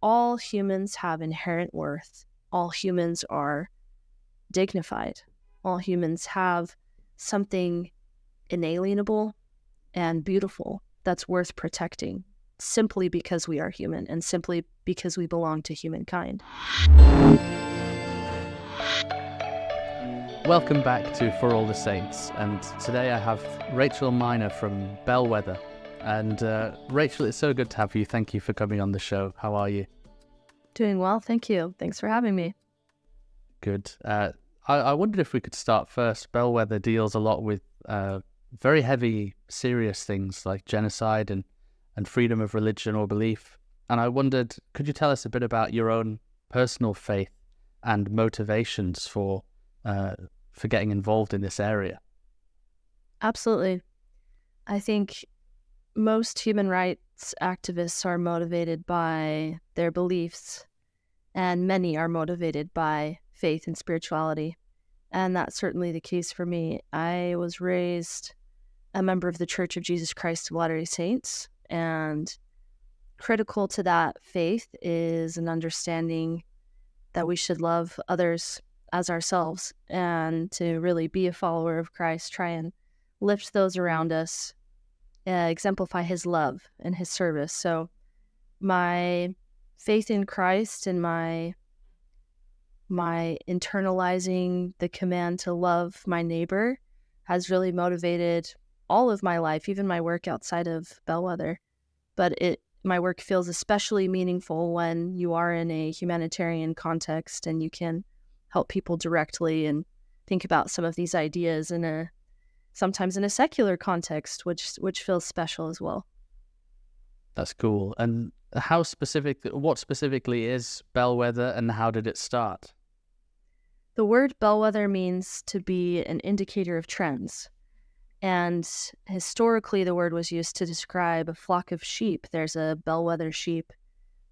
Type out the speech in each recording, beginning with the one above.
all humans have inherent worth. All humans are dignified. All humans have something inalienable and beautiful that's worth protecting, simply because we are human and simply because we belong to humankind. Welcome back to For All the Saints, and today I have Rachel Miner from Bellwether. And Rachel, it's so good to have you. Thank you for coming on the show. How are you? Doing well, thank you. Thanks for having me. Good. I wondered if we could start first. Bellwether deals a lot with very heavy, serious things like genocide and freedom of religion or belief. And I wondered, could you tell us a bit about your own personal faith and motivations for getting involved in this area? Absolutely. I think most human rights activists are motivated by their beliefs, and many are motivated by faith and spirituality. And that's certainly the case for me. I was raised a member of the Church of Jesus Christ of Latter-day Saints, and critical to that faith is an understanding that we should love others as ourselves, and to really be a follower of Christ, try and lift those around us, exemplify his love and his service. So my faith in Christ and my internalizing the command to love my neighbor has really motivated all of my life, even my work outside of Bellwether. But my work feels especially meaningful when you are in a humanitarian context and you can help people directly and think about some of these ideas sometimes in a secular context, which feels special as well. That's cool. And what specifically is Bellwether, and how did it start? The word bellwether means to be an indicator of trends. And historically, the word was used to describe a flock of sheep. There's a bellwether sheep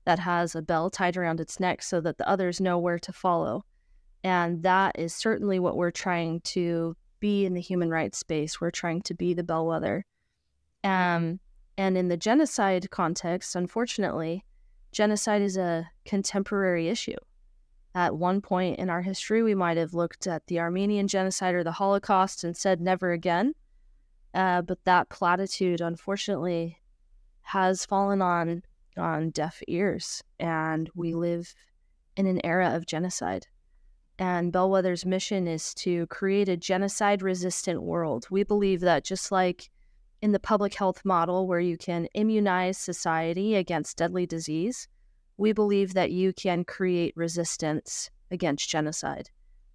that has a bell tied around its neck so that the others know where to follow. And that is certainly what we're trying to be in the human rights space. We're trying to be the bellwether. And in the genocide context, unfortunately, genocide is a contemporary issue. At one point in our history, we might have looked at the Armenian genocide or the Holocaust and said never again. But that platitude, unfortunately, has fallen on deaf ears, and we live in an era of genocide. And Bellwether's mission is to create a genocide-resistant world. We believe that just like in the public health model where you can immunize society against deadly disease, we believe that you can create resistance against genocide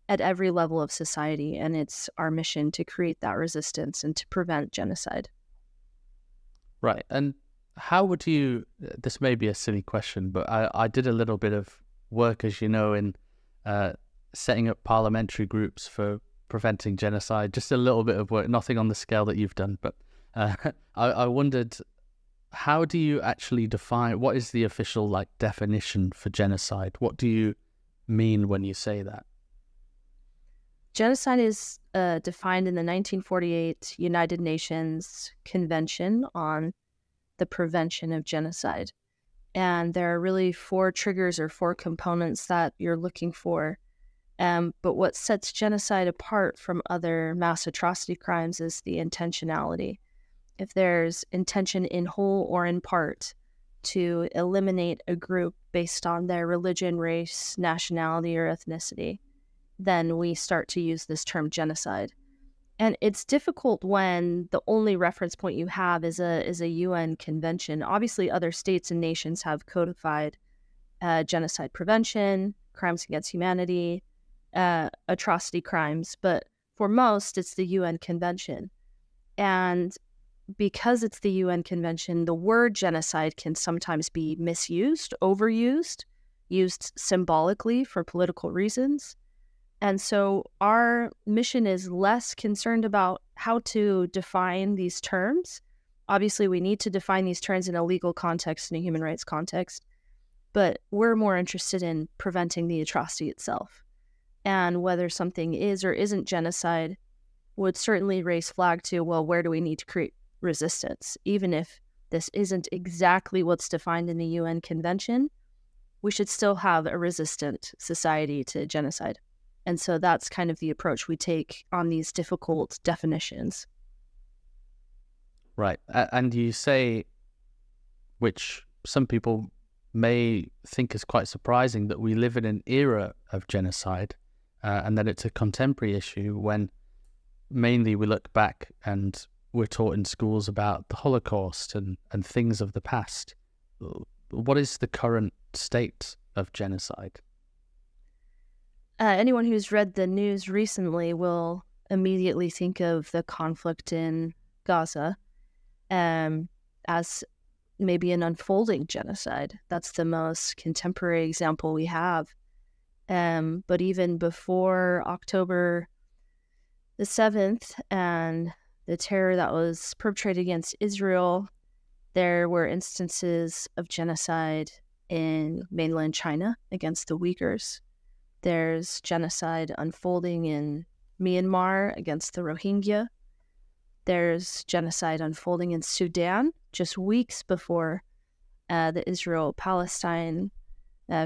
at every level of society. And it's our mission to create that resistance and to prevent genocide. Right. And how would you, this may be a silly question, but I did a little bit of work, as you know, in setting up parliamentary groups for preventing genocide, just a little bit of work, nothing on the scale that you've done. But I wondered, how do you actually define, what is the official definition for genocide? What do you mean when you say that? Genocide is defined in the 1948 United Nations Convention on the Prevention of Genocide. And there are really 4 triggers or 4 components that you're looking for. But what sets genocide apart from other mass atrocity crimes is the intentionality. If there's intention in whole or in part to eliminate a group based on their religion, race, nationality, or ethnicity, then we start to use this term genocide. And it's difficult when the only reference point you have is a UN convention. Obviously, other states and nations have codified genocide prevention, crimes against humanity, atrocity crimes, but for most, it's the UN convention. And because it's the UN convention, the word genocide can sometimes be misused, overused, used symbolically for political reasons. And so our mission is less concerned about how to define these terms. Obviously, we need to define these terms in a legal context, in a human rights context, but we're more interested in preventing the atrocity itself. And whether something is or isn't genocide would certainly raise flag to, well, where do we need to create resistance? Even if this isn't exactly what's defined in the UN convention, we should still have a resistant society to genocide. And so that's kind of the approach we take on these difficult definitions. Right. And you say, which some people may think is quite surprising, that we live in an era of genocide, and that it's a contemporary issue when mainly we look back and we're taught in schools about the Holocaust and things of the past. What is the current state of genocide? Anyone who's read the news recently will immediately think of the conflict in Gaza as maybe an unfolding genocide. That's the most contemporary example we have. But even before October the 7th and the terror that was perpetrated against Israel, there were instances of genocide in mainland China against the Uyghurs. There's genocide unfolding in Myanmar against the Rohingya. There's genocide unfolding in Sudan just weeks before the Israel-Palestine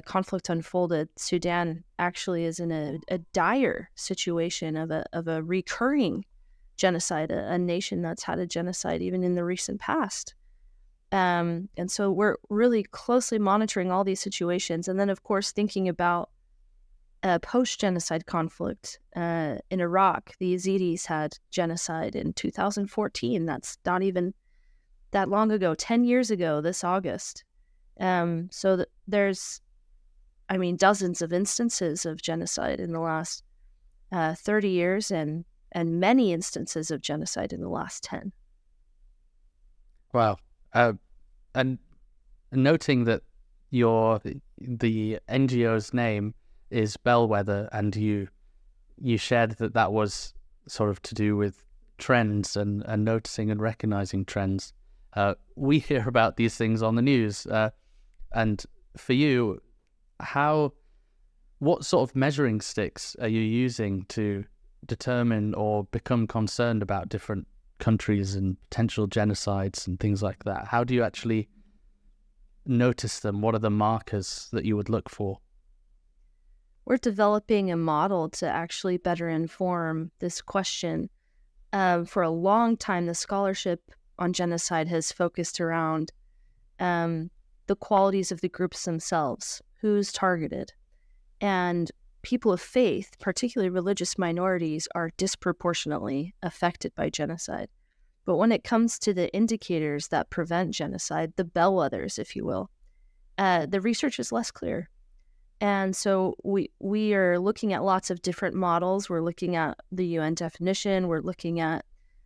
conflict unfolded. Sudan actually is in a dire situation of a recurring genocide, a nation that's had a genocide even in the recent past. And so we're really closely monitoring all these situations. And then, of course, thinking about post-genocide conflict in Iraq. The Yazidis had genocide in 2014. That's not even that long ago, 10 years ago this August. So there's, dozens of instances of genocide in the last 30 years and many instances of genocide in the last 10. Wow. And noting that the NGO's name is Bellwether, and you shared that was sort of to do with trends and noticing and recognizing trends. We hear about these things on the news. And for you, what sort of measuring sticks are you using to determine or become concerned about different countries and potential genocides and things like that? How do you actually notice them? What are the markers that you would look for? We're developing a model to actually better inform this question. For a long time, the scholarship on genocide has focused around the qualities of the groups themselves, who's targeted. And people of faith, particularly religious minorities, are disproportionately affected by genocide. But when it comes to the indicators that prevent genocide, the bellwethers, if you will, the research is less clear. And so we are looking at lots of different models. We're looking at the UN definition. We're looking at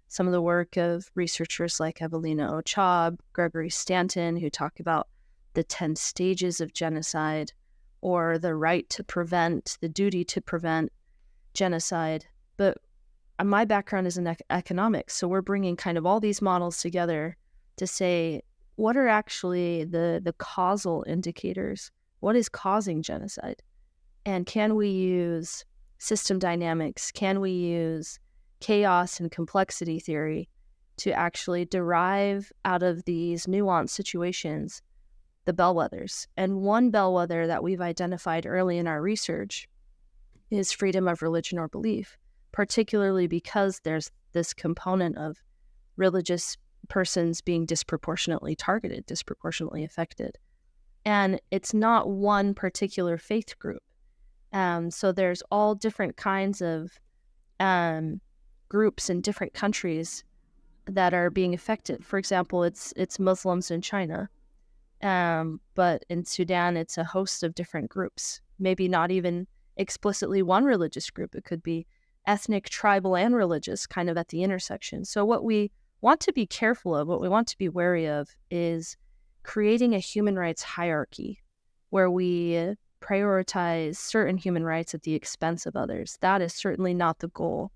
some of the work of researchers like Evelina Ochab, Gregory Stanton, who talk about the 10 stages of genocide, or the right to prevent, the duty to prevent genocide. But my background is in economics, so we're bringing kind of all these models together to say, what are actually the causal indicators? What is causing genocide? And can we use system dynamics? Can we use chaos and complexity theory to actually derive out of these nuanced situations the bellwethers? And one bellwether that we've identified early in our research is freedom of religion or belief, particularly because there's this component of religious persons being disproportionately targeted, disproportionately affected. And it's not one particular faith group. So there's all different kinds of groups in different countries that are being affected. For example, it's Muslims in China, but in Sudan, it's a host of different groups. Maybe not even explicitly one religious group. It could be ethnic, tribal, and religious, kind of at the intersection. So what we want to be careful of, what we want to be wary of, is creating a human rights hierarchy where we prioritize certain human rights at the expense of others. That is certainly not the goal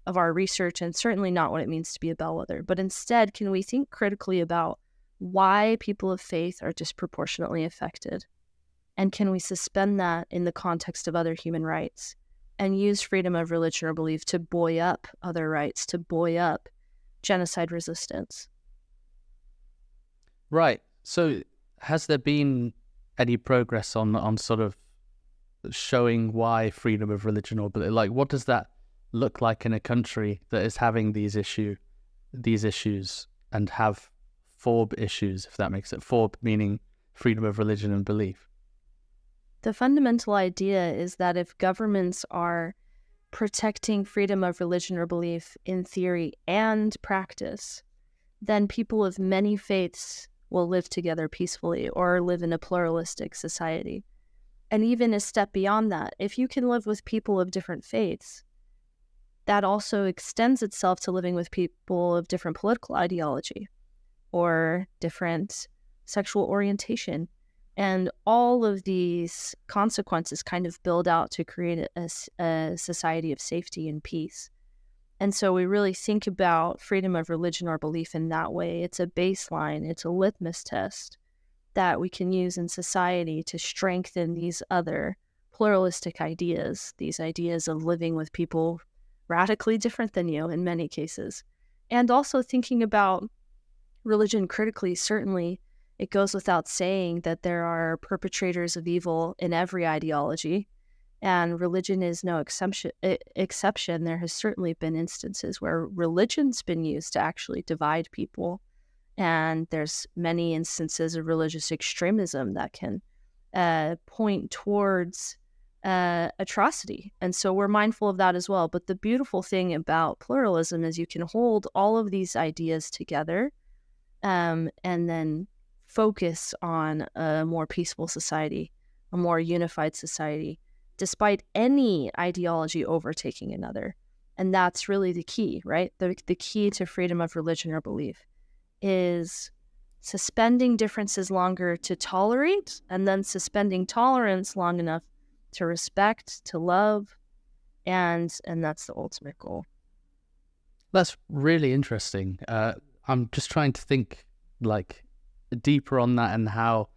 of our research, and certainly not what it means to be a bellwether. But instead, can we think critically about why people of faith are disproportionately affected? And can we suspend that in the context of other human rights and use freedom of religion or belief to buoy up other rights, to buoy up genocide resistance? Right. So has there been any progress on sort of showing why freedom of religion or belief, like what does that look like in a country that is having these issues and have FORB issues, if that makes it? FORB meaning freedom of religion and belief. The fundamental idea is that if governments are protecting freedom of religion or belief in theory and practice, then people of many faiths will live together peacefully or live in a pluralistic society. And even a step beyond that, if you can live with people of different faiths, that also extends itself to living with people of different political ideology or different sexual orientation. And all of these consequences kind of build out to create a society of safety and peace. And so we really think about freedom of religion or belief in that way. It's a baseline, it's a litmus test that we can use in society to strengthen these other pluralistic ideas, these ideas of living with people radically different than you in many cases. And also thinking about religion critically. Certainly, it goes without saying that there are perpetrators of evil in every ideology, and religion is no exception. There has certainly been instances where religion's been used to actually divide people, and there's many instances of religious extremism that can point towards atrocity. And so we're mindful of that as well. But the beautiful thing about pluralism is you can hold all of these ideas together and then focus on a more peaceful society, a more unified society, despite any ideology overtaking another. And that's really the key, right? The key to freedom of religion or belief is suspending differences longer to tolerate, and then suspending tolerance long enough to respect, to love, and that's the ultimate goal. That's really interesting. I'm just trying to think like deeper on that, and how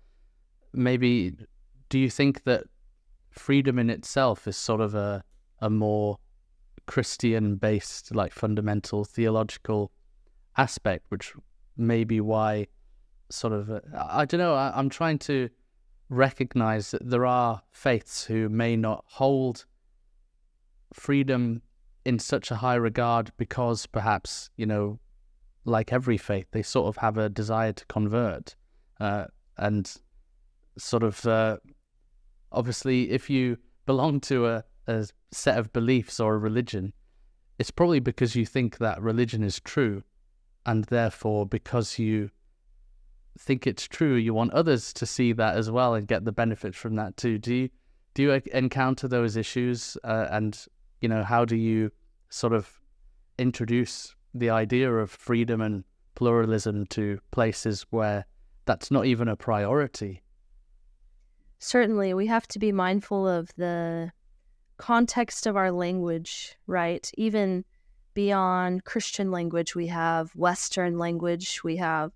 maybe do you think that freedom in itself is sort of a more Christian based, like fundamental theological aspect, which may be why sort of I don't know, I'm trying to recognize that there are faiths who may not hold freedom in such a high regard because perhaps, you know, like every faith, they sort of have a desire to convert. And sort of, obviously, if you belong to a set of beliefs or a religion, it's probably because you think that religion is true. And therefore, because you think it's true, you want others to see that as well and get the benefit from that too. Do you encounter those issues? And, you know, how do you sort of introduce the idea of freedom and pluralism to places where that's not even a priority? Certainly, we have to be mindful of the context of our language, right? Even beyond Christian language, we have Western language, we have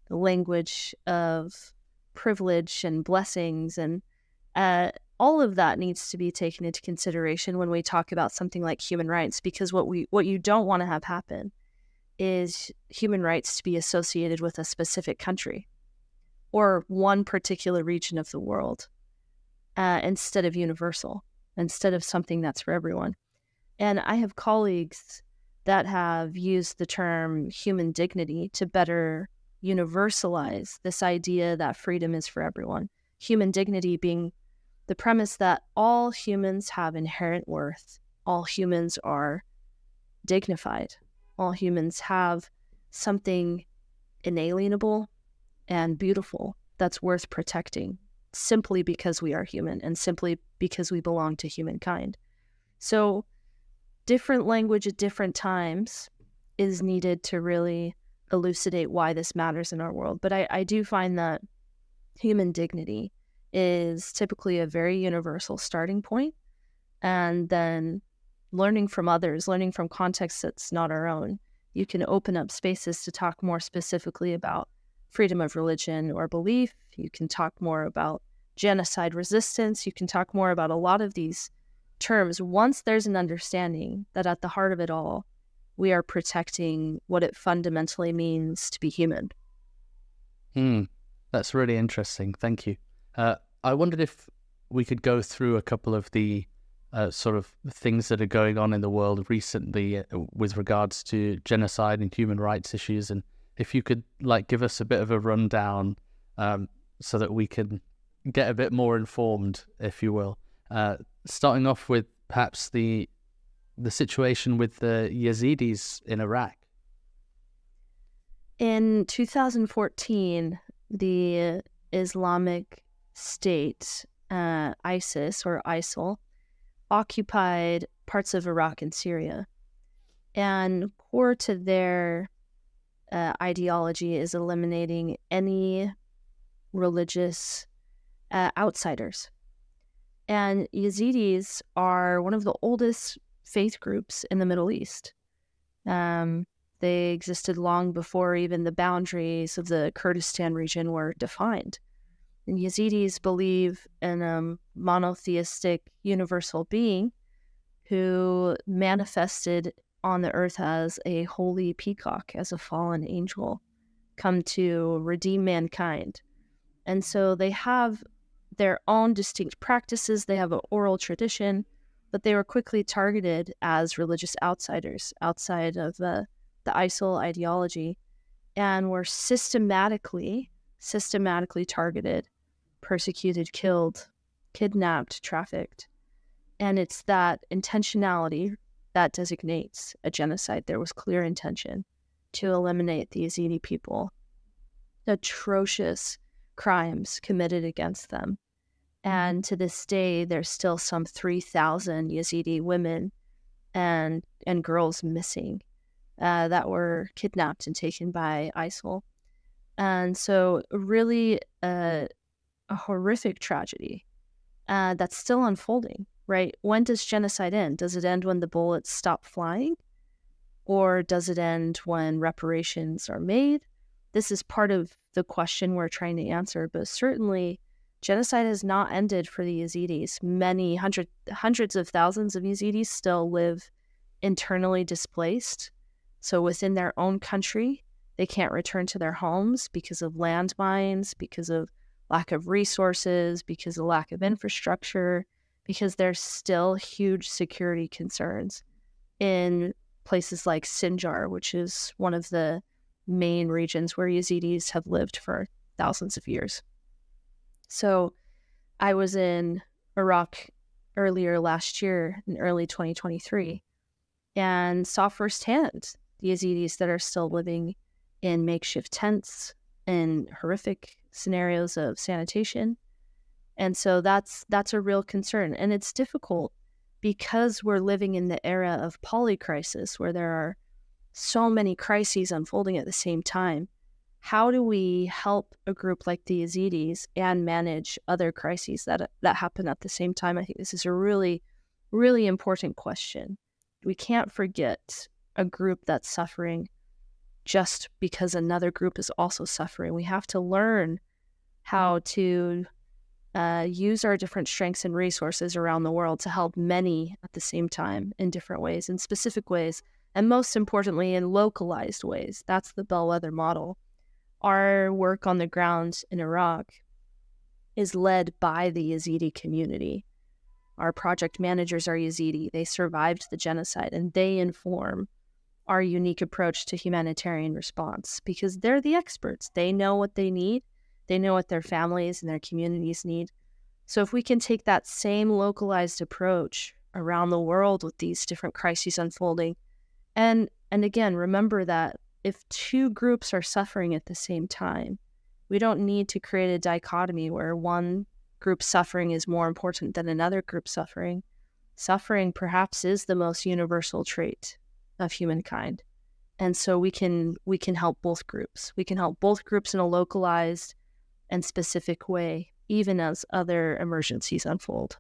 the language of privilege and blessings, and all of that needs to be taken into consideration when we talk about something like human rights, because what you don't want to have happen is human rights to be associated with a specific country or one particular region of the world instead of universal, instead of something that's for everyone. And I have colleagues that have used the term human dignity to better universalize this idea that freedom is for everyone. Human dignity being the premise that all humans have inherent worth. All humans are dignified. All humans have something inalienable and beautiful that's worth protecting, simply because we are human and simply because we belong to humankind. So different language at different times is needed to really elucidate why this matters in our world. But I do find that human dignity is typically a very universal starting point, and then learning from others, learning from contexts that's not our own. You can open up spaces to talk more specifically about freedom of religion or belief. You can talk more about genocide resistance. You can talk more about a lot of these terms once there's an understanding that at the heart of it all, we are protecting what it fundamentally means to be human. That's really interesting. Thank you. I wondered if we could go through a couple of the sort of things that are going on in the world recently with regards to genocide and human rights issues, and if you could give us a bit of a rundown so that we can get a bit more informed, if you will. Starting off with perhaps the situation with the Yazidis in Iraq. In 2014, the Islamic State, ISIS or ISIL, occupied parts of Iraq and Syria. And core to their ideology is eliminating any religious outsiders. And Yazidis are one of the oldest faith groups in the Middle East. They existed long before even the boundaries of the Kurdistan region were defined. And Yazidis believe in a monotheistic universal being who manifested on the earth as a holy peacock, as a fallen angel, come to redeem mankind. And so they have their own distinct practices, they have an oral tradition, but they were quickly targeted as religious outsiders outside of the ISIL ideology, and were systematically targeted, persecuted, killed, kidnapped, trafficked. And it's that intentionality that designates a genocide. There was clear intention to eliminate the Yazidi people. Atrocious crimes committed against them. And to this day, there's still some 3,000 Yazidi women and girls missing that were kidnapped and taken by ISIL. And so really a horrific tragedy that's still unfolding, right? When does genocide end? Does it end when the bullets stop flying? Or does it end when reparations are made? This is part of the question we're trying to answer, but certainly genocide has not ended for the Yazidis. Many hundreds of thousands of Yazidis still live internally displaced. So within their own country, they can't return to their homes because of landmines, because of lack of resources, because of lack of infrastructure, because there's still huge security concerns in places like Sinjar, which is one of the main regions where Yazidis have lived for thousands of years. So I was in Iraq earlier last year, in early 2023, and saw firsthand the Yazidis that are still living in makeshift tents in horrific scenarios of sanitation. And so that's a real concern. And it's difficult because we're living in the era of polycrisis, where there are so many crises unfolding at the same time. How do we help a group like the Yazidis and manage other crises that happen at the same time? I think this is a really, really important question. We can't forget a group that's suffering just because another group is also suffering. We have to learn how to use our different strengths and resources around the world to help many at the same time in different ways, in specific ways, and most importantly, in localized ways. That's the Bellwether model. Our work on the ground in Iraq is led by the Yazidi community. Our project managers are Yazidi. They survived the genocide, and they inform our unique approach to humanitarian response because they're the experts. They know what they need. They know what their families and their communities need. So if we can take that same localized approach around the world with these different crises unfolding, and again, remember that if two groups are suffering at the same time, we don't need to create a dichotomy where one group suffering is more important than another group suffering. Suffering perhaps is the most universal trait of humankind. And so we can help both groups. We can help both groups in a localized and specific way, even as other emergencies unfold.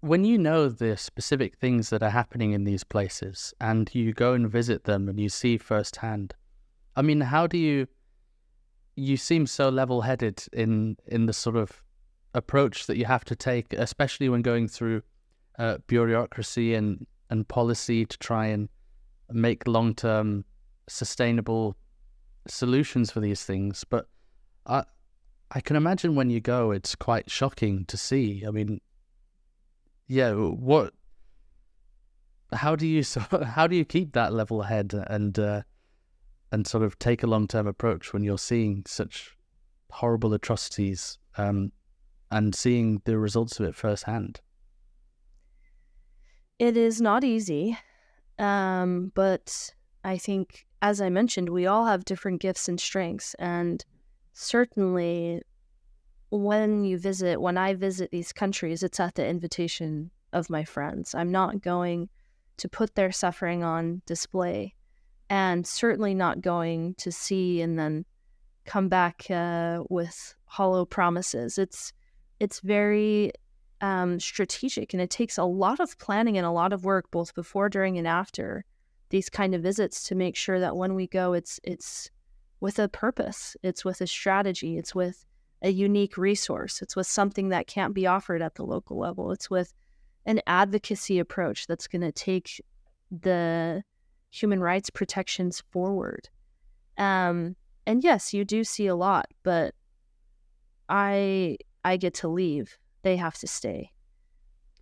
When you know the specific things that are happening in these places and you go and visit them and you see firsthand, I mean, how do you seem so level-headed in the sort of approach that you have to take, especially when going through bureaucracy and policy to try and make long-term sustainable solutions for these things. But I can imagine when you go, it's quite shocking to see. I mean, yeah, how do you keep that level head and sort of take a long-term approach when you're seeing such horrible atrocities and seeing the results of it firsthand? It is not easy, but I think, as I mentioned, we all have different gifts and strengths, and certainly when I visit these countries, it's at the invitation of my friends. I'm not going to put their suffering on display, and certainly not going to see and then come back with hollow promises. It's very strategic, and it takes a lot of planning and a lot of work, both before, during, and after these kind of visits, to make sure that when we go, it's with a purpose, it's with a strategy, it's with a unique resource, it's with something that can't be offered at the local level, it's with an advocacy approach that's going to take the human rights protections forward. And yes, you do see a lot, but I get to leave. They have to stay.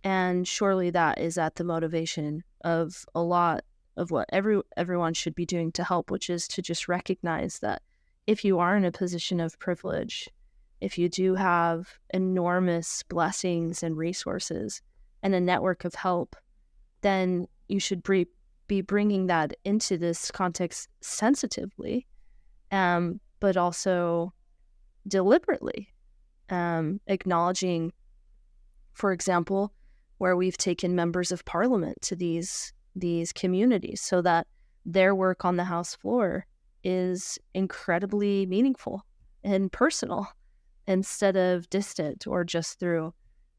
And surely that is at the motivation of a lot of what everyone should be doing to help, which is to just recognize that if you are in a position of privilege, if you do have enormous blessings and resources and a network of help, then you should be bringing that into this context sensitively, but also deliberately, acknowledging, for example, where we've taken members of parliament to these communities so that their work on the House floor is incredibly meaningful and personal instead of distant or just through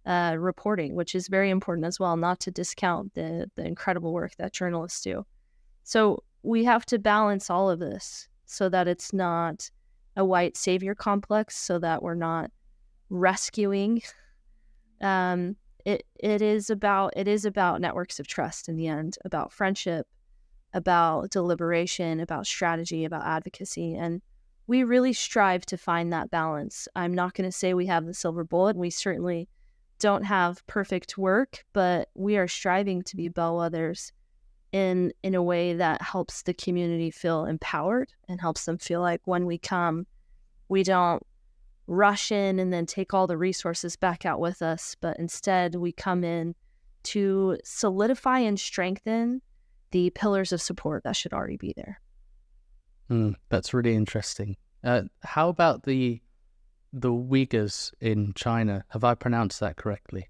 reporting, which is very important as well, not to discount the incredible work that journalists do. So we have to balance all of this so that it's not a white savior complex, so that we're not rescuing. It is about networks of trust in the end, about friendship, about deliberation, about strategy, about advocacy. And we really strive to find that balance. I'm not going to say we have the silver bullet. We certainly don't have perfect work, but we are striving to be bellwethers in a way that helps the community feel empowered and helps them feel like when we come, we don't rush in and then take all the resources back out with us, but instead we come in to solidify and strengthen the pillars of support that should already be there. That's really interesting. How about the Uyghurs in China? Have I pronounced that correctly?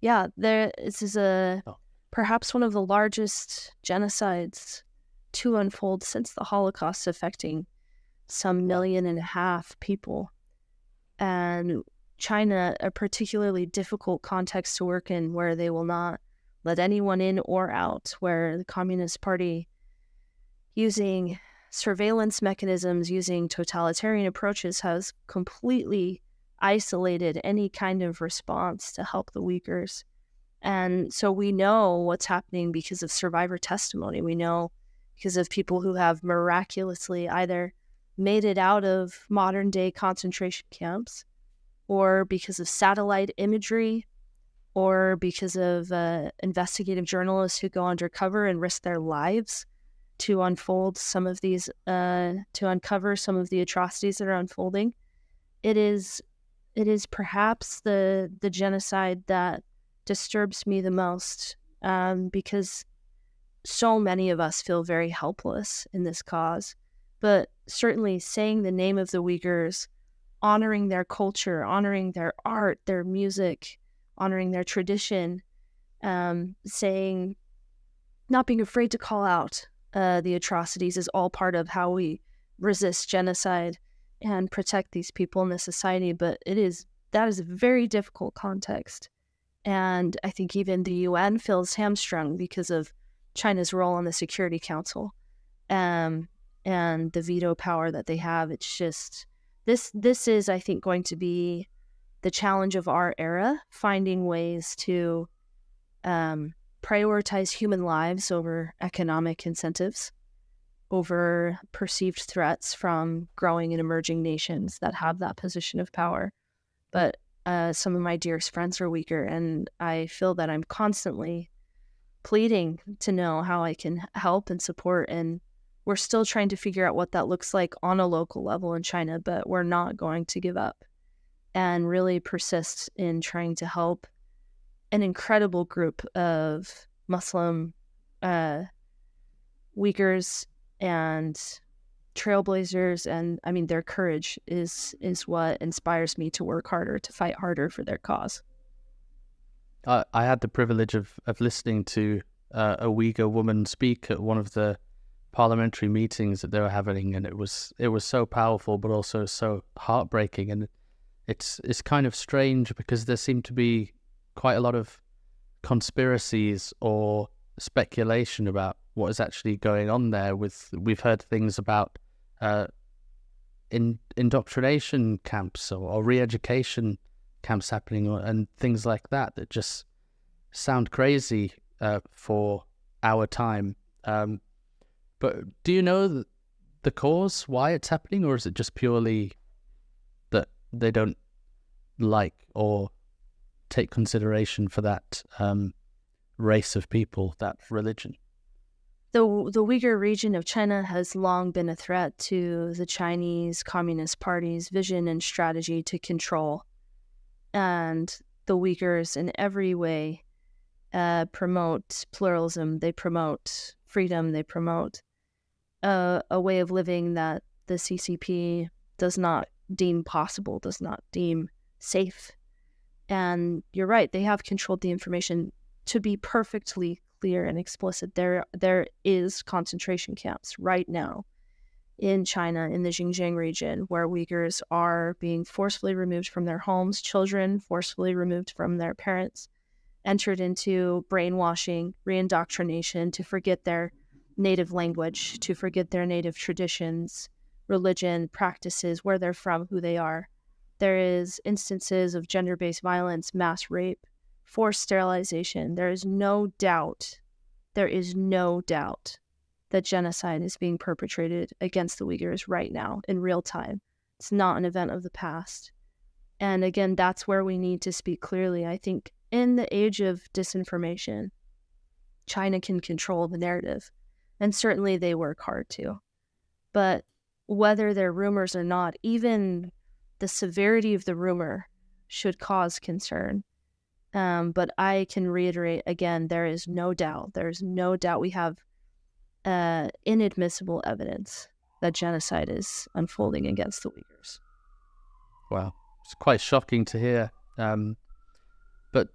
Yeah, this is perhaps one of the largest genocides to unfold since the Holocaust, affecting some 1.5 million people. And China, a particularly difficult context to work in, where they will not let anyone in or out, where the Communist Party, using surveillance mechanisms, using totalitarian approaches, has completely isolated any kind of response to help the Uyghurs. And so we know what's happening because of survivor testimony. We know because of people who have miraculously either made it out of modern day concentration camps, or because of satellite imagery, or because of investigative journalists who go undercover and risk their lives to unfold some of these, to uncover some of the atrocities that are unfolding. It is perhaps the genocide that disturbs me the most, because so many of us feel very helpless in this cause. But certainly saying the name of the Uyghurs, honoring their culture, honoring their art, their music, honoring their tradition, saying, not being afraid to call out the atrocities is all part of how we resist genocide and protect these people in this society. But that is a very difficult context. And I think even the UN feels hamstrung because of China's role on the Security Council. And the veto power that they have. It's just, this is, I think, going to be the challenge of our era, finding ways to prioritize human lives over economic incentives, over perceived threats from growing and emerging nations that have that position of power. But some of my dearest friends are Uyghur, and I feel that I'm constantly pleading to know how I can help and support. And we're still trying to figure out what that looks like on a local level in China, but we're not going to give up and really persist in trying to help an incredible group of Muslim Uyghurs and trailblazers. And I mean, their courage is what inspires me to work harder, to fight harder for their cause. I had the privilege of listening to a Uyghur woman speak at one of the parliamentary meetings that they were having, and it was so powerful, but also so heartbreaking. And it's kind of strange because there seem to be quite a lot of conspiracies or speculation about what is actually going on there. We've heard things about indoctrination camps or re-education camps happening and things like that just sound crazy for our time. But do you know the cause why it's happening, or is it just purely that they don't like or take consideration for that race of people, that religion? The Uyghur region of China has long been a threat to the Chinese Communist Party's vision and strategy to control. And the Uyghurs in every way promote pluralism, they promote freedom, they promote a way of living that the CCP does not deem possible, does not deem safe. And you're right, they have controlled the information. To be perfectly clear and explicit, there is concentration camps right now in China, in the Xinjiang region, where Uyghurs are being forcefully removed from their homes, children forcefully removed from their parents, entered into brainwashing, reindoctrination to forget their native language, to forget their native traditions, religion, practices, where they're from, who they are. There is instances of gender-based violence, mass rape, forced sterilization. There is no doubt that genocide is being perpetrated against the Uyghurs right now in real time. It's not an event of the past. And again, that's where we need to speak clearly. I think in the age of disinformation, China can control the narrative, and certainly they work hard to. But whether they're rumors or not, even the severity of the rumor should cause concern. But I can reiterate again, there is no doubt. There's no doubt we have inadmissible evidence that genocide is unfolding against the Uyghurs. Wow, it's quite shocking to hear. But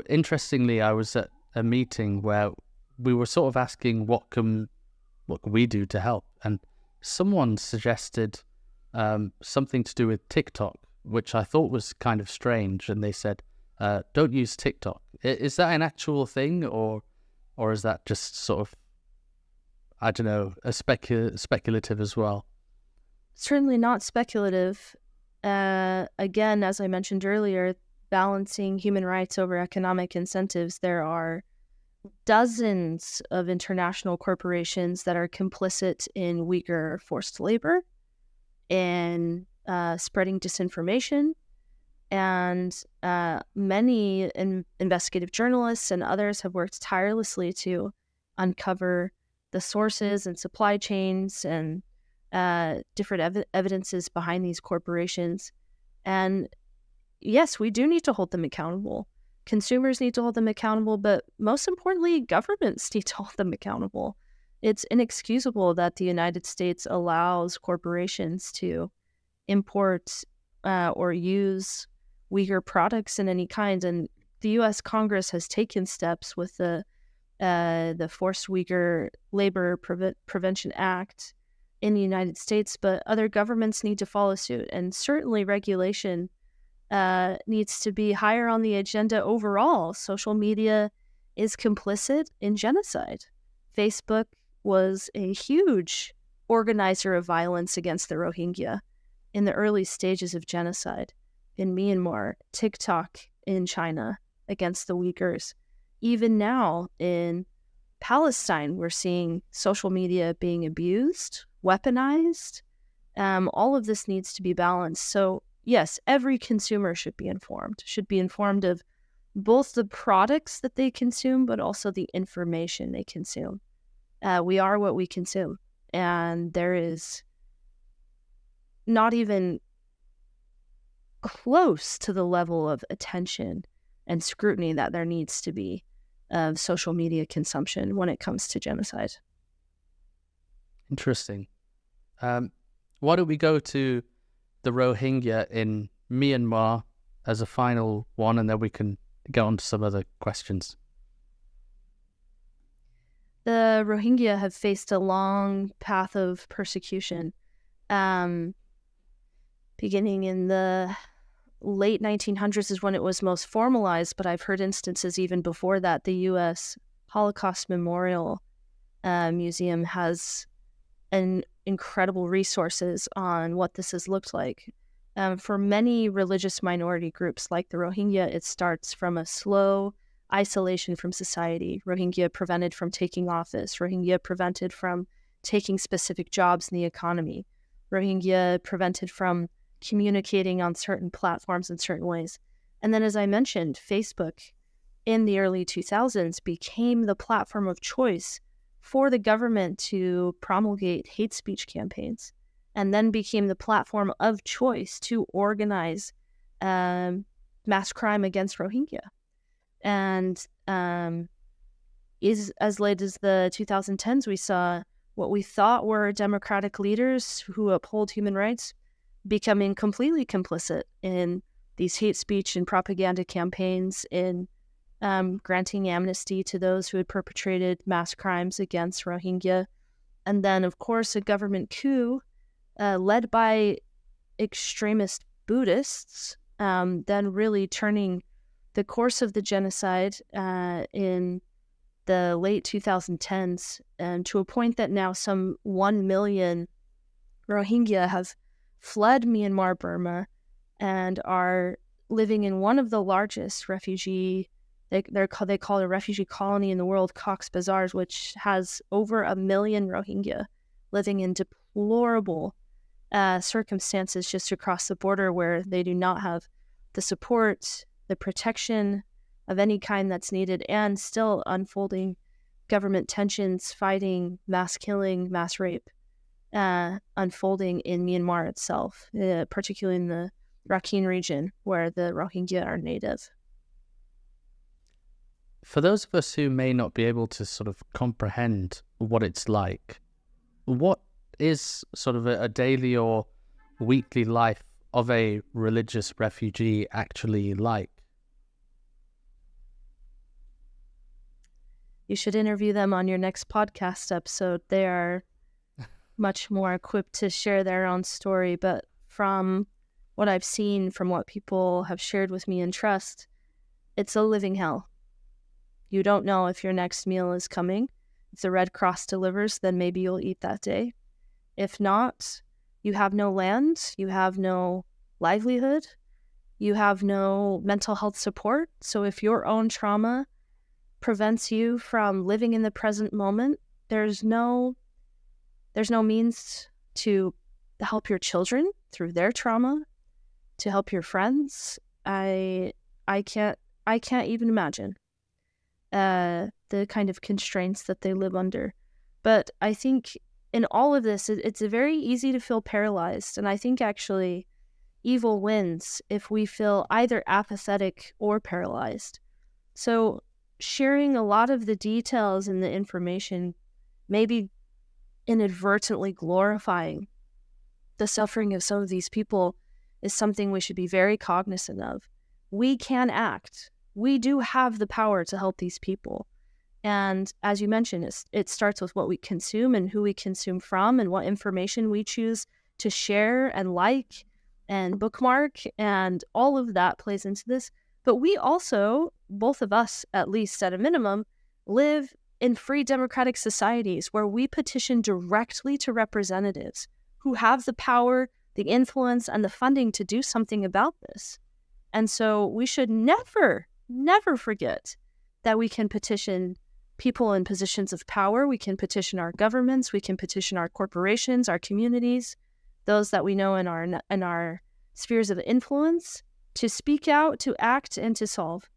interestingly, I was at a meeting where we were sort of asking what can we do to help, and someone suggested something to do with TikTok, which I thought was kind of strange, and they said, don't use TikTok. Is that an actual thing, or is that just sort of, I don't know, a speculative as well? Certainly not speculative. Again, as I mentioned earlier, balancing human rights over economic incentives, there are dozens of international corporations that are complicit in Uyghur forced labor and spreading disinformation. And many investigative journalists and others have worked tirelessly to uncover the sources and supply chains and different evidences behind these corporations. And yes, we do need to hold them accountable. Consumers need to hold them accountable, but most importantly, governments need to hold them accountable. It's inexcusable that the United States allows corporations to import or use Uyghur products in any kind. And the U.S. Congress has taken steps with the Forced Uyghur Labor Prevention Act in the United States, but other governments need to follow suit. And certainly regulation needs to be higher on the agenda overall. Social media is complicit in genocide. Facebook was a huge organizer of violence against the Rohingya in the early stages of genocide in Myanmar, TikTok in China against the Uyghurs. Even now in Palestine, we're seeing social media being abused, weaponized. All of this needs to be balanced. So yes, every consumer should be informed of both the products that they consume, but also the information they consume. We are what we consume. And there is not even close to the level of attention and scrutiny that there needs to be of social media consumption when it comes to genocide. Interesting. Why don't we go to the Rohingya in Myanmar as a final one, and then we can get on to some other questions. The Rohingya have faced a long path of persecution, beginning in the late 1900s is when it was most formalized, but I've heard instances even before that. The U.S. Holocaust Memorial Museum has incredible resources on what this has looked like. For many religious minority groups like the Rohingya, it starts from a slow isolation from society. Rohingya prevented from taking office. Rohingya prevented from taking specific jobs in the economy. Rohingya prevented from communicating on certain platforms in certain ways. And then, as I mentioned, Facebook in the early 2000s became the platform of choice for the government to promulgate hate speech campaigns, and then became the platform of choice to organize mass crime against Rohingya. And is as late as the 2010s, we saw what we thought were democratic leaders who uphold human rights becoming completely complicit in these hate speech and propaganda campaigns, in granting amnesty to those who had perpetrated mass crimes against Rohingya. And then, of course, a government coup led by extremist Buddhists, then really turning the course of the genocide in the late 2010s, and to a point that now some 1 million Rohingya have fled Myanmar, Burma, and are living in one of the largest refugee, they call it a refugee colony in the world, Cox's Bazar, which has over 1 million Rohingya living in deplorable circumstances just across the border, where they do not have the support, the protection of any kind that's needed, and still unfolding government tensions, fighting, mass killing, mass rape, unfolding in Myanmar itself, particularly in the Rakhine region where the Rohingya are native. For those of us who may not be able to sort of comprehend what it's like, what is sort of a daily or weekly life of a religious refugee actually like? You should interview them on your next podcast episode. They are much more equipped to share their own story, but from what I've seen, from what people have shared with me in trust, it's a living hell. You don't know if your next meal is coming. If the Red Cross delivers, then maybe you'll eat that day. If not, you have no land, you have no livelihood, you have no mental health support. So if your own trauma prevents you from living in the present moment, there's no means to help your children through their trauma, to help your friends. I can't even imagine the kind of constraints that they live under. But I think in all of this, it's very easy to feel paralyzed. And I think actually evil wins if we feel either apathetic or paralyzed. So sharing a lot of the details and the information, maybe inadvertently glorifying the suffering of some of these people, is something we should be very cognizant of. We can act. We do have the power to help these people. And as you mentioned, it starts with what we consume and who we consume from, and what information we choose to share and like and bookmark, and all of that plays into this. But we also, both of us at least at a minimum, live in free democratic societies where we petition directly to representatives who have the power, the influence, and the funding to do something about this. And so we should never forget that we can petition people in positions of power. We can petition our governments. We can petition our corporations, our communities, those that we know in our spheres of influence, to speak out, to act, and to solve.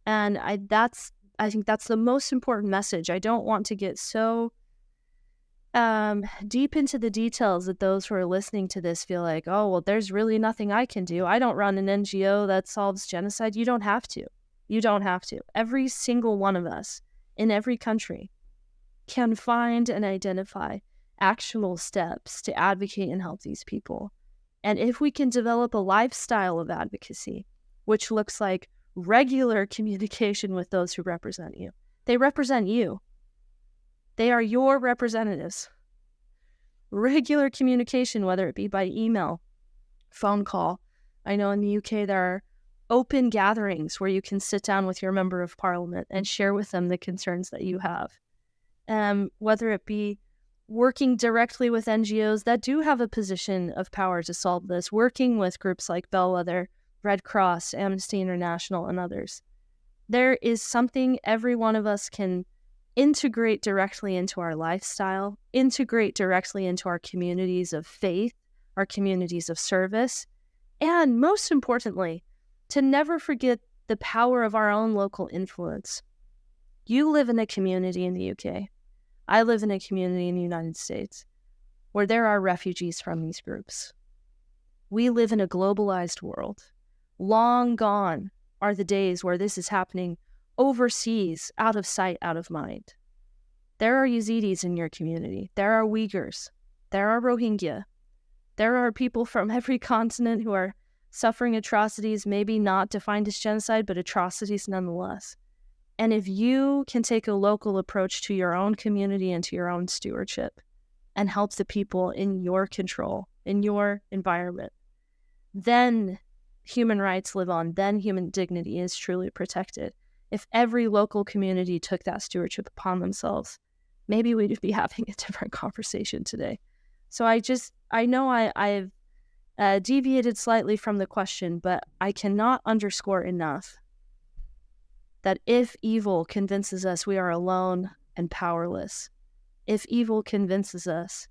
And I think that's the most important message. I don't want to get so deep into the details that those who are listening to this feel like, oh, well, there's really nothing I can do. I don't run an NGO that solves genocide. You don't have to. You don't have to. Every single one of us in every country can find and identify actionable steps to advocate and help these people. And if we can develop a lifestyle of advocacy, which looks like regular communication with those who represent you. They represent you. They are your representatives. Regular communication, whether it be by email, phone call. I know in the UK there are open gatherings where you can sit down with your member of parliament and share with them the concerns that you have. Whether it be working directly with NGOs that do have a position of power to solve this, working with groups like Bellwether, Red Cross, Amnesty International, and others. There is something every one of us can integrate directly into our lifestyle, integrate directly into our communities of faith, our communities of service, and most importantly, to never forget the power of our own local influence. You live in a community in the UK. I live in a community in the United States where there are refugees from these groups. We live in a globalized world. Long gone are the days where this is happening overseas, out of sight, out of mind. There are Yazidis in your community. There are Uyghurs. There are Rohingya. There are people from every continent who are suffering atrocities, maybe not defined as genocide, but atrocities nonetheless. And if you can take a local approach to your own community and to your own stewardship and help the people in your control, in your environment, then human rights live on, then human dignity is truly protected. If every local community took that stewardship upon themselves, maybe we'd be having a different conversation today. So I know I've deviated slightly from the question, but I cannot underscore enough that if evil convinces us we are alone and powerless, if evil convinces us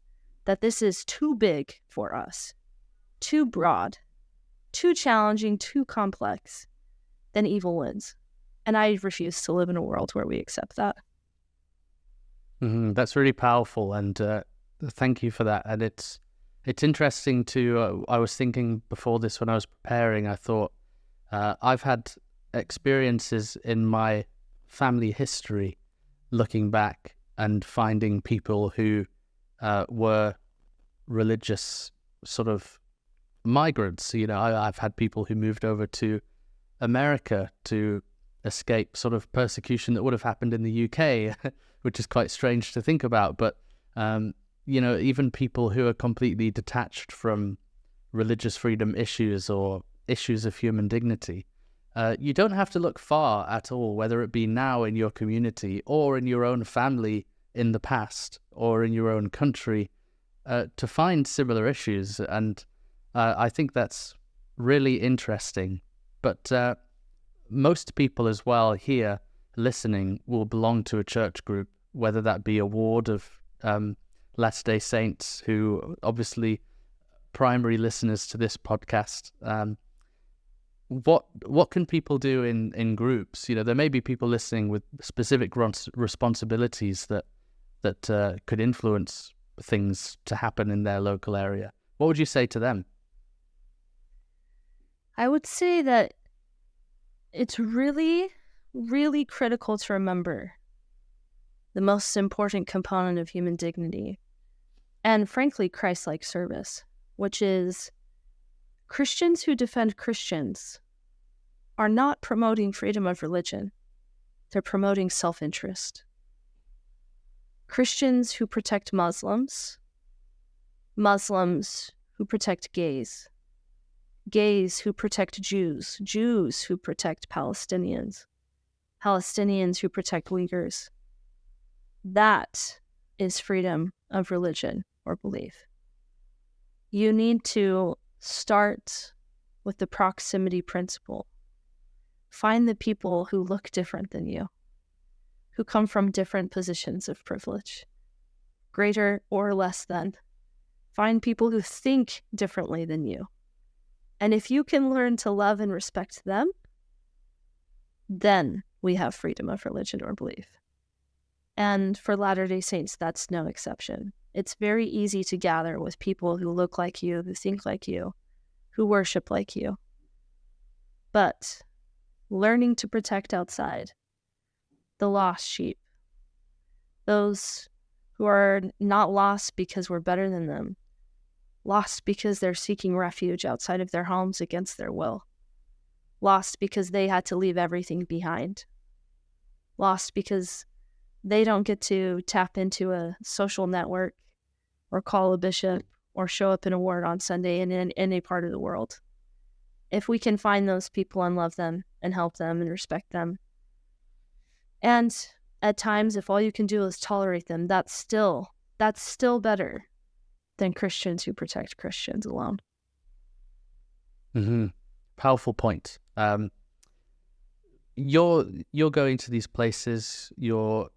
that this is too big for us, too broad, too challenging, too complex, then evil wins. And I refuse to live in a world where we accept that. That's really powerful, and thank you for that. And it's interesting to, I was thinking before this when I was preparing, I thought I've had experiences in my family history looking back and finding people who were religious sort of migrants. You know, I've had people who moved over to America to escape sort of persecution that would have happened in the UK, which is quite strange to think about. But, you know, even people who are completely detached from religious freedom issues or issues of human dignity, you don't have to look far at all, whether it be now in your community or in your own family in the past or in your own country, to find similar issues. And I think that's really interesting. But most people as well here listening will belong to a church group, whether that be a ward of Latter-day Saints, who obviously primary listeners to this podcast. What can people do in groups? You know, there may be people listening with specific responsibilities that could influence things to happen in their local area. What would you say to them? I would say that it's really, really critical to remember the most important component of human dignity and, frankly, Christ-like service, which is Christians who defend Christians are not promoting freedom of religion. They're promoting self-interest. Christians who protect Muslims, Muslims who protect gays, gays who protect Jews, Jews who protect Palestinians, Palestinians who protect Uyghurs. That is freedom of religion or belief. You need to start with the proximity principle. Find the people who look different than you, who come from different positions of privilege, greater or less than. Find people who think differently than you. And if you can learn to love and respect them, then we have freedom of religion or belief. And for Latter-day Saints, that's no exception. It's very easy to gather with people who look like you, who think like you, who worship like you. But learning to protect outside, the lost sheep, those who are not lost because we're better than them, lost because they're seeking refuge outside of their homes against their will, lost because they had to leave everything behind, lost because they don't get to tap into a social network or call a bishop or show up in a ward on Sunday in any part of the world. If we can find those people and love them and help them and respect them, and at times if all you can do is tolerate them, that's still better than Christians who protect Christians alone. Mm-hmm. Powerful point. You're going to these places, you're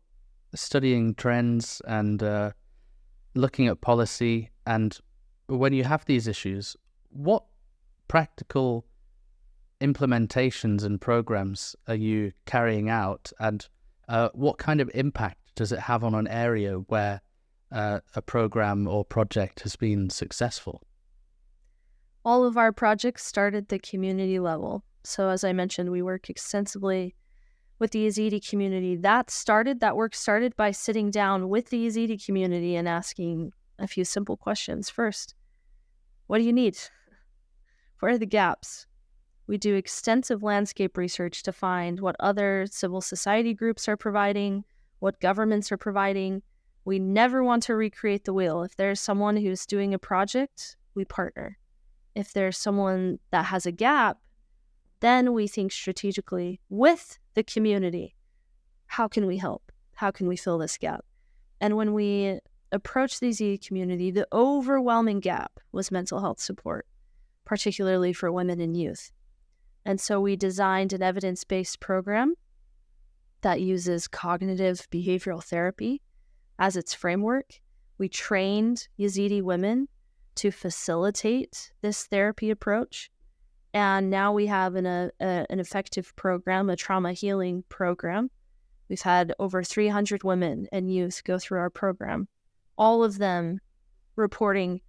studying trends and looking at policy, and when you have these issues, what practical implementations and programs are you carrying out, and what kind of impact does it have on an area where a program or project has been successful? All of our projects start at the community level. So as I mentioned, we work extensively with the Yazidi community. That work started by sitting down with the Yazidi community and asking a few simple questions. First, what do you need? Where are the gaps? We do extensive landscape research to find what other civil society groups are providing, what governments are providing. We never want to recreate the wheel. If there's someone who's doing a project, we partner. If there's someone that has a gap, then we think strategically with the community. How can we help? How can we fill this gap? And when we approached the Yazidi community, the overwhelming gap was mental health support, particularly for women and youth. And so we designed an evidence-based program that uses cognitive behavioral therapy as its framework. We trained Yazidi women to facilitate this therapy approach. And now we have an effective program, a trauma healing program. We've had over 300 women and youth go through our program, all of them reporting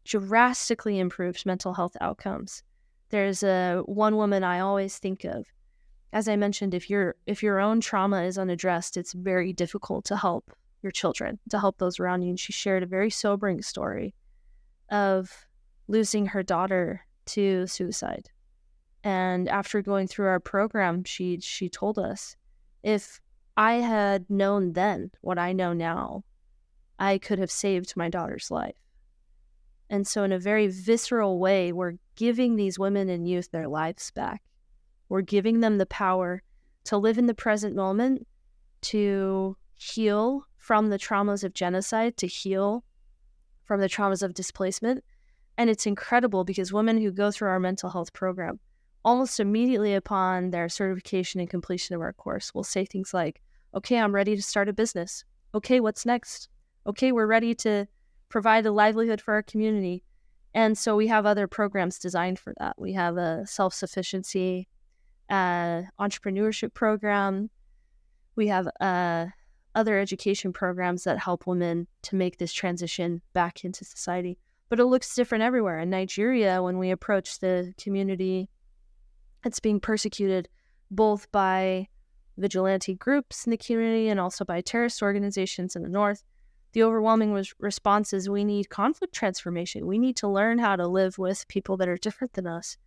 drastically improved mental health outcomes. There's one woman I always think of. As I mentioned, if your own trauma is unaddressed, it's very difficult to help your children, to help those around you. And she shared a very sobering story of losing her daughter to suicide. And after going through our program, she told us, if I had known then what I know now, I could have saved my daughter's life. And so in a very visceral way, we're giving these women and youth their lives back. We're giving them the power to live in the present moment, to heal from the traumas of genocide, to heal from the traumas of displacement. And it's incredible because women who go through our mental health program, almost immediately upon their certification and completion of our course, will say things like, okay, I'm ready to start a business. Okay, what's next? Okay, we're ready to provide a livelihood for our community. And so we have other programs designed for that. We have a self-sufficiency entrepreneurship program. We have other education programs that help women to make this transition back into society. But it looks different everywhere. In Nigeria, when we approach the community, it's being persecuted both by vigilante groups in the community and also by terrorist organizations in the north. The overwhelming response is we need conflict transformation. We need to learn how to live with people that are different than us.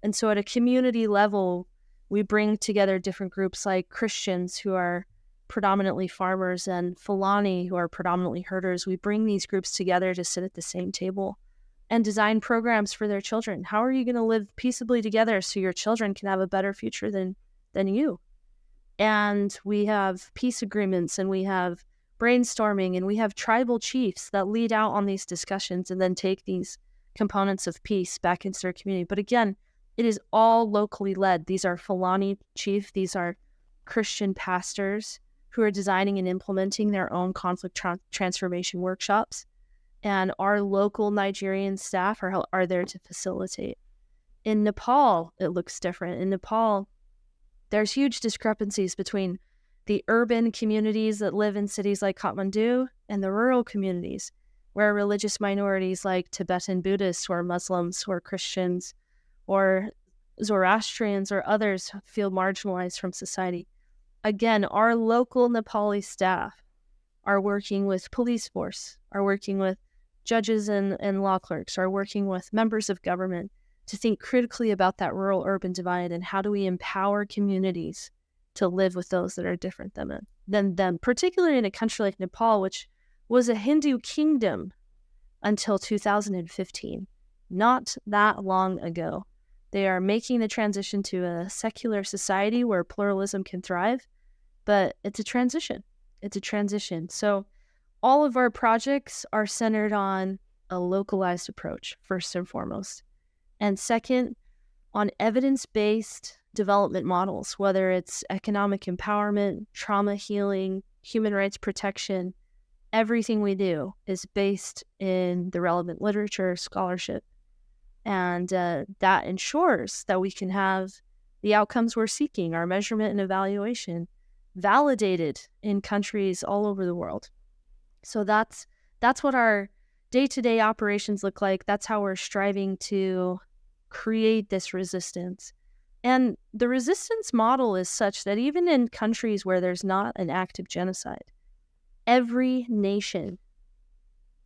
And so at a community level, we bring together different groups like Christians who are predominantly farmers and Fulani who are predominantly herders. We bring these groups together to sit at the same table and design programs for their children. How are you going to live peaceably together so your children can have a better future than you? And we have peace agreements, and we have brainstorming, and we have tribal chiefs that lead out on these discussions and then take these components of peace back into their community. But again, it is all locally led. These are Fulani chief, these are Christian pastors who are designing and implementing their own conflict transformation workshops. And our local Nigerian staff are there to facilitate. In Nepal, it looks different. In Nepal, there's huge discrepancies between the urban communities that live in cities like Kathmandu and the rural communities where religious minorities like Tibetan Buddhists or Muslims or Christians or Zoroastrians or others feel marginalized from society. Again, our local Nepali staff are working with police force, are working with judges and law clerks, are working with members of government to think critically about that rural-urban divide and how do we empower communities to live with those that are different than them, particularly in a country like Nepal, which was a Hindu kingdom until 2015, not that long ago. They are making the transition to a secular society where pluralism can thrive, but it's a transition. It's a transition. So all of our projects are centered on a localized approach, first and foremost. And second, on evidence-based development models, whether it's economic empowerment, trauma healing, human rights protection, everything we do is based in the relevant literature, scholarship, and that ensures that we can have the outcomes we're seeking, our measurement and evaluation, validated in countries all over the world. So that's what our day-to-day operations look like. That's how we're striving to create this resistance. And the resistance model is such that even in countries where there's not an active genocide, every nation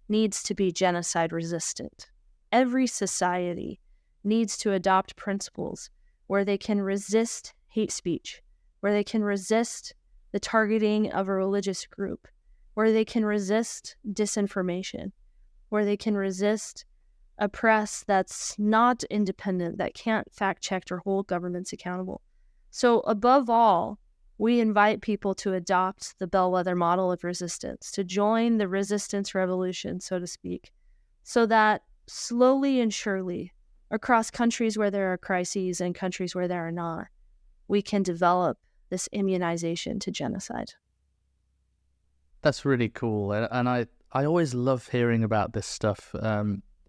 needs to be genocide resistant. Every society needs to adopt principles where they can resist hate speech, where they can resist the targeting of a religious group, where they can resist disinformation, where they can resist a press that's not independent, that can't fact-check or hold governments accountable. So above all, we invite people to adopt the Bellwether model of resistance, to join the resistance revolution, so to speak, so that slowly and surely, across countries where there are crises and countries where there are not, we can develop this immunization to genocide. That's really cool. And I always love hearing about this stuff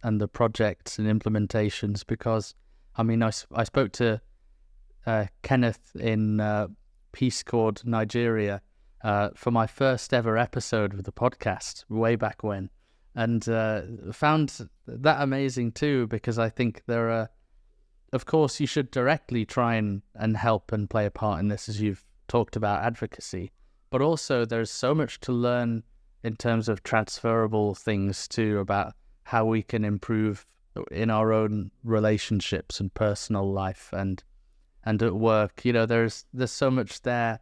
and the projects and implementations because, I mean, I spoke to Kenneth in Peace Corps, Nigeria, for my first ever episode of the podcast way back when. And found that amazing too, because I think there are, of course, you should directly try and help and play a part in this as you've talked about advocacy, but also there's so much to learn in terms of transferable things too about how we can improve in our own relationships and personal life and at work. You know, there's so much there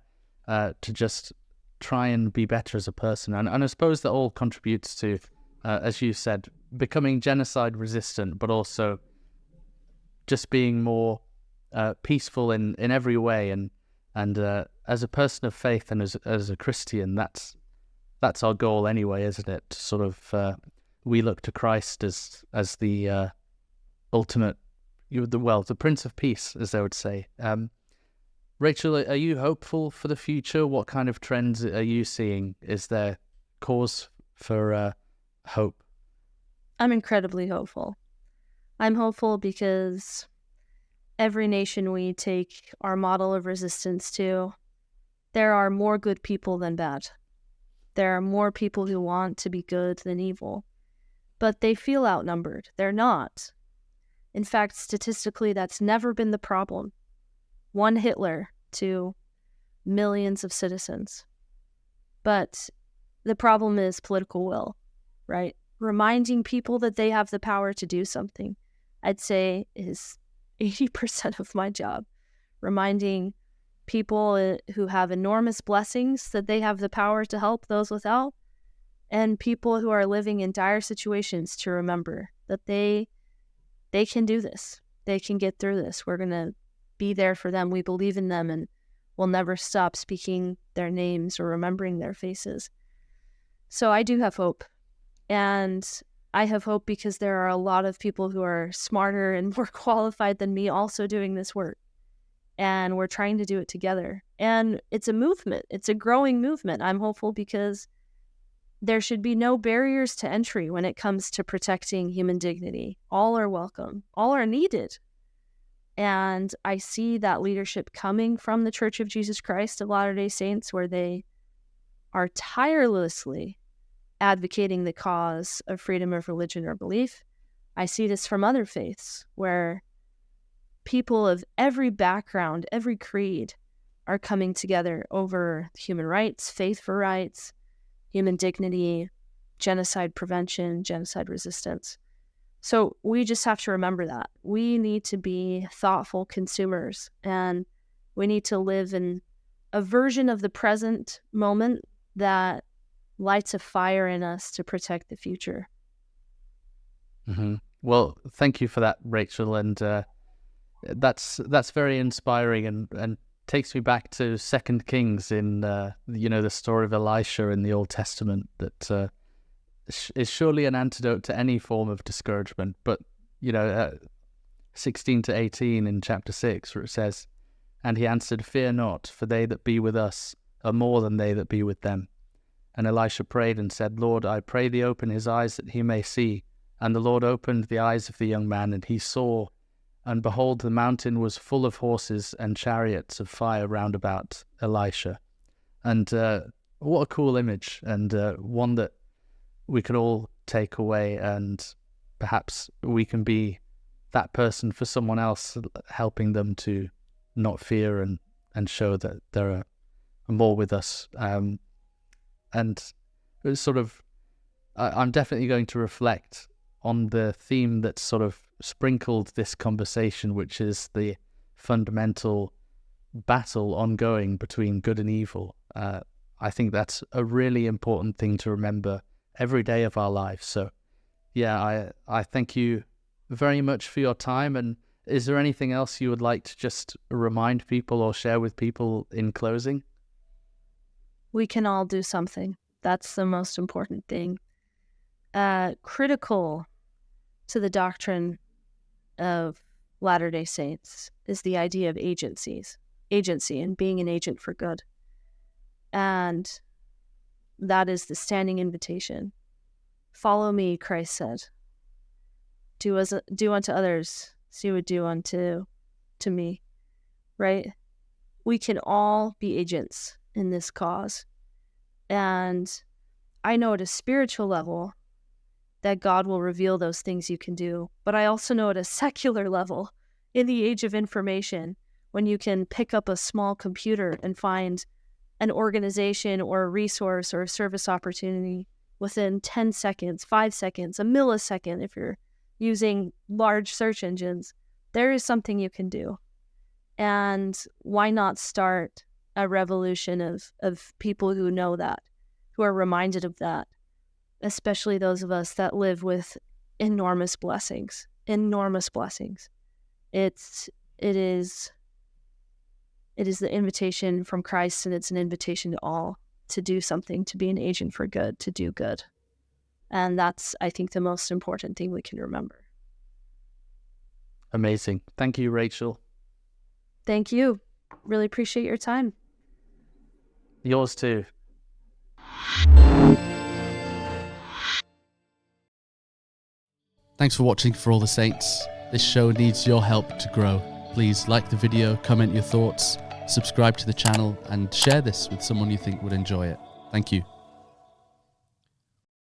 to just try and be better as a person. And I suppose that all contributes to, as you said, becoming genocide resistant, but also just being more peaceful in every way. And as a person of faith and as a Christian, that's our goal anyway, isn't it? To sort of we look to Christ as the ultimate, the Prince of Peace, as they would say. Rachel, are you hopeful for the future? What kind of trends are you seeing? Is there cause for hope? I'm incredibly hopeful. I'm hopeful because every nation we take our model of resistance to, there are more good people than bad. There are more people who want to be good than evil, but they feel outnumbered. They're not. In fact, statistically, that's never been the problem. One Hitler to millions of citizens. But the problem is political will, right? Reminding people that they have the power to do something, I'd say, is 80% of my job. Reminding people who have enormous blessings that they have the power to help those without, and people who are living in dire situations to remember that they can do this. They can get through this. We're going to be there for them. We believe in them, and we'll never stop speaking their names or remembering their faces. So I do have hope. And I have hope because there are a lot of people who are smarter and more qualified than me also doing this work. And we're trying to do it together. And it's a movement. It's a growing movement. I'm hopeful because there should be no barriers to entry when it comes to protecting human dignity. All are welcome. All are needed. And I see that leadership coming from the Church of Jesus Christ of Latter-day Saints, where they are tirelessly advocating the cause of freedom of religion or belief. I see this from other faiths, where people of every background, every creed, are coming together over human rights, faith for rights, human dignity, genocide prevention, genocide resistance. So we just have to remember that. We need to be thoughtful consumers, and we need to live in a version of the present moment that lights a fire in us to protect the future. Mm-hmm. Well, thank you for that, Rachel. And that's very inspiring, and takes me back to 2 Kings in the story of Elisha in the Old Testament, that is surely an antidote to any form of discouragement. But 16 to 18 in chapter 6, where it says, "And he answered, Fear not, for they that be with us are more than they that be with them. And Elisha prayed and said, Lord, I pray thee open his eyes that he may see. And the Lord opened the eyes of the young man, and he saw, and behold, the mountain was full of horses and chariots of fire round about Elisha." And what a cool image, and one that we could all take away, and perhaps we can be that person for someone else, helping them to not fear and show that there are more with us. And it's sort of, I'm definitely going to reflect on the theme that's sort of sprinkled this conversation, which is the fundamental battle ongoing between good and evil. I think that's a really important thing to remember every day of our lives. So yeah, I thank you very much for your time. And is there anything else you would like to just remind people or share with people in closing? We can all do something. That's the most important thing. Critical to the doctrine of Latter-day Saints is the idea of agency and being an agent for good. And that is the standing invitation. Follow me, Christ said. Do unto others as you would do unto me, right? We can all be agents in this cause. And I know at a spiritual level that God will reveal those things you can do. But I also know at a secular level, in the age of information, when you can pick up a small computer and find an organization or a resource or a service opportunity within 10 seconds, 5 seconds, a millisecond, if you're using large search engines, there is something you can do. And why not start a revolution of people who know that, who are reminded of that, especially those of us that live with enormous blessings. It is the invitation from Christ, and it's an invitation to all to do something, to be an agent for good, to do good. And that's, I think, the most important thing we can remember. Amazing. Thank you, Rachel. Thank you. Really appreciate your time. Yours too. Thanks for watching For All the Saints. This show needs your help to grow. Please like the video, comment your thoughts, subscribe to the channel, and share this with someone you think would enjoy it. Thank you.